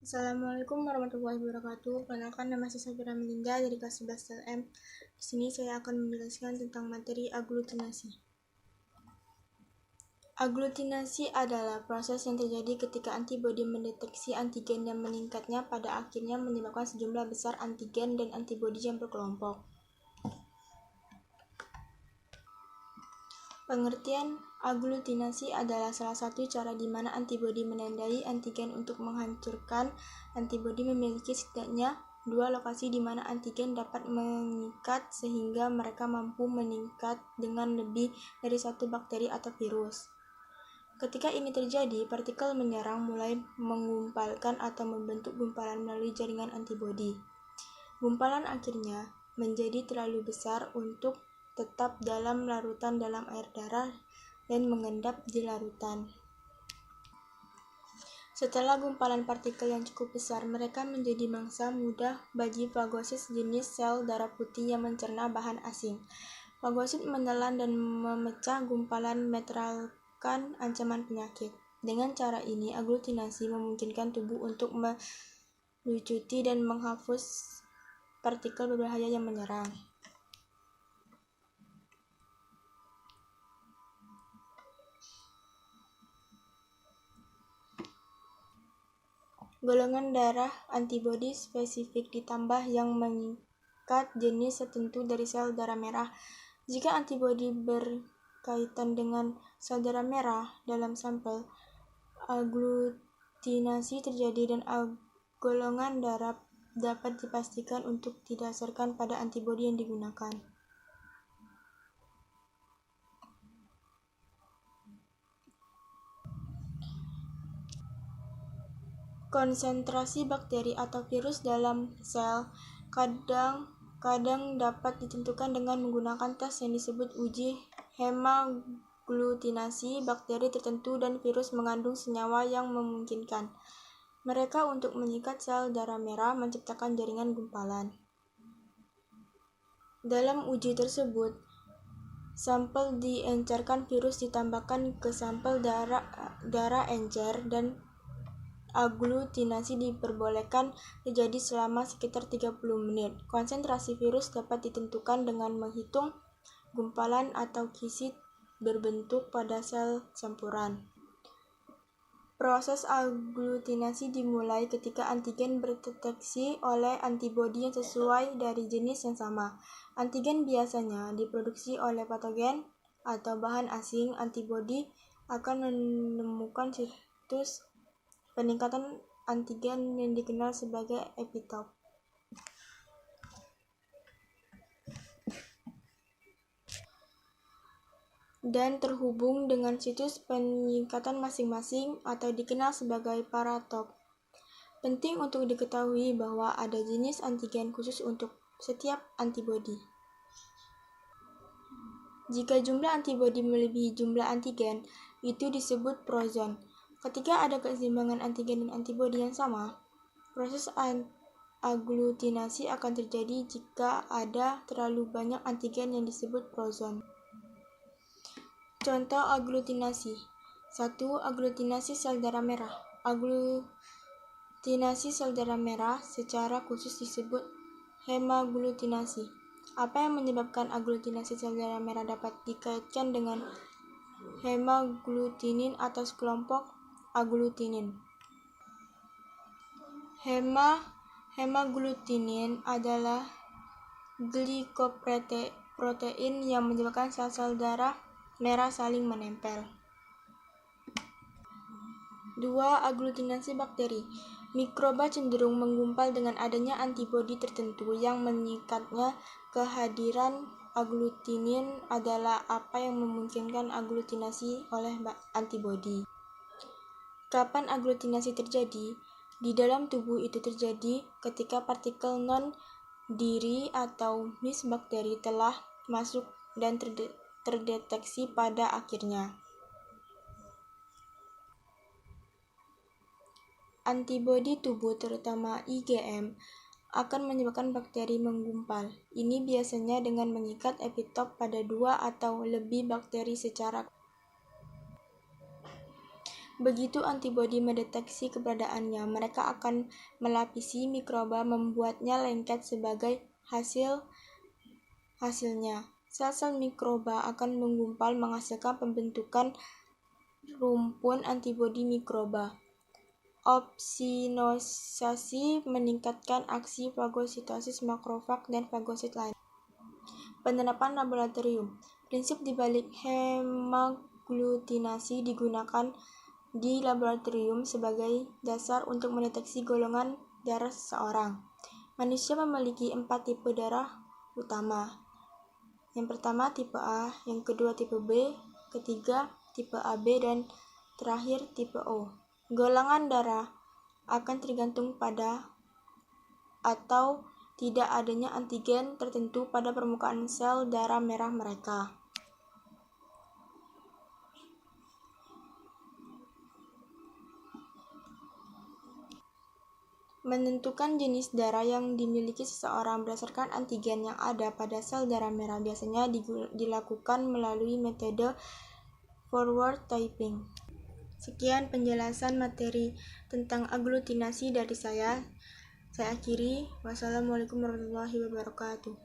Assalamualaikum warahmatullahi wabarakatuh. Perkenalkan, nama saya Safira Melinda dari kelas 11 TLM. Di sini saya akan menjelaskan tentang materi aglutinasi. Aglutinasi adalah proses yang terjadi ketika antibodi mendeteksi antigen dan meningkatnya pada akhirnya menyebabkan sejumlah besar antigen dan antibodi yang berkelompok. Pengertian aglutinasi adalah salah satu cara di mana antibodi menandai antigen untuk menghancurkan. Antibodi memiliki setidaknya dua lokasi di mana antigen dapat mengikat sehingga mereka mampu meningkat dengan lebih dari satu bakteri atau virus. Ketika ini terjadi, partikel menyerang mulai menggumpalkan atau membentuk gumpalan melalui jaringan antibodi. Gumpalan akhirnya menjadi terlalu besar untuk tetap dalam larutan dalam air darah dan mengendap di larutan. Setelah gumpalan partikel yang cukup besar, mereka menjadi mangsa mudah bagi fagosit jenis sel darah putih yang mencerna bahan asing. Fagosit menelan dan memecah gumpalan, menetralkan ancaman penyakit. Dengan cara ini, aglutinasi memungkinkan tubuh untuk melucuti dan menghapus partikel berbahaya yang menyerang. Golongan darah antibodi spesifik ditambah yang mengikat jenis tertentu dari sel darah merah. Jika antibodi berkaitan dengan sel darah merah dalam sampel, aglutinasi terjadi dan golongan darah dapat dipastikan untuk didasarkan pada antibodi yang digunakan. Konsentrasi bakteri atau virus dalam sel kadang dapat ditentukan dengan menggunakan tes yang disebut uji hemaglutinasi. Bakteri tertentu dan virus mengandung senyawa yang memungkinkan mereka untuk mengikat sel darah merah, menciptakan jaringan gumpalan. Dalam uji tersebut, sampel diencerkan virus ditambahkan ke sampel darah encer dan aglutinasi diperbolehkan terjadi selama sekitar 30 menit. Konsentrasi virus dapat ditentukan dengan menghitung gumpalan atau kisit berbentuk pada sel campuran. Proses aglutinasi dimulai ketika antigen berdeteksi oleh antibodi yang sesuai dari jenis yang sama. Antigen biasanya diproduksi oleh patogen atau bahan asing. Antibodi akan menemukan situs peningkatan antigen yang dikenal sebagai epitop dan terhubung dengan situs peningkatan masing-masing atau dikenal sebagai paratop. Penting untuk diketahui bahwa ada jenis antigen khusus untuk setiap antibodi. Jika jumlah antibodi melebihi jumlah antigen, itu disebut prozon. Ketika ada keseimbangan antigen dan antibodi yang sama, proses aglutinasi akan terjadi jika ada terlalu banyak antigen yang disebut prozon. Contoh aglutinasi. 1. Aglutinasi sel darah merah. Aglutinasi sel darah merah secara khusus disebut hemaglutinasi. Apa yang menyebabkan aglutinasi sel darah merah dapat dikaitkan dengan hemaglutinin atau kelompok aglutinin. Hemaglutinin adalah glikoprotein yang menyebabkan sel-sel darah merah saling menempel. 2. Aglutinasi bakteri. Mikroba cenderung menggumpal dengan adanya antibodi tertentu yang mengikatnya. Kehadiran aglutinin adalah apa yang memungkinkan aglutinasi oleh antibodi. Kapan aglutinasi terjadi? Di dalam tubuh itu terjadi ketika partikel non-diri atau mis bakteri telah masuk dan terdeteksi pada akhirnya. Antibodi tubuh, terutama IgM, akan menyebabkan bakteri menggumpal. Ini biasanya dengan mengikat epitop pada 2 atau lebih bakteri secara Begitu antibodi mendeteksi keberadaannya, mereka akan melapisi mikroba, membuatnya lengket sebagai hasilnya. Sel-sel mikroba akan menggumpal menghasilkan pembentukan rumpun antibodi mikroba. Opsonisasi meningkatkan aksi fagositosis makrofag dan fagosit lain. Penerapan laboratorium. Prinsip dibalik hemaglutinasi digunakan di laboratorium sebagai dasar untuk mendeteksi golongan darah seseorang. Manusia memiliki 4 tipe darah utama. Yang pertama tipe A, yang kedua tipe B, ketiga tipe AB, dan terakhir tipe O. Golongan darah akan tergantung pada atau tidak adanya antigen tertentu pada permukaan sel darah merah mereka. Menentukan jenis darah yang dimiliki seseorang berdasarkan antigen yang ada pada sel darah merah biasanya dilakukan melalui metode forward typing. Sekian penjelasan materi tentang aglutinasi dari saya. Saya akhiri. Wassalamualaikum warahmatullahi wabarakatuh.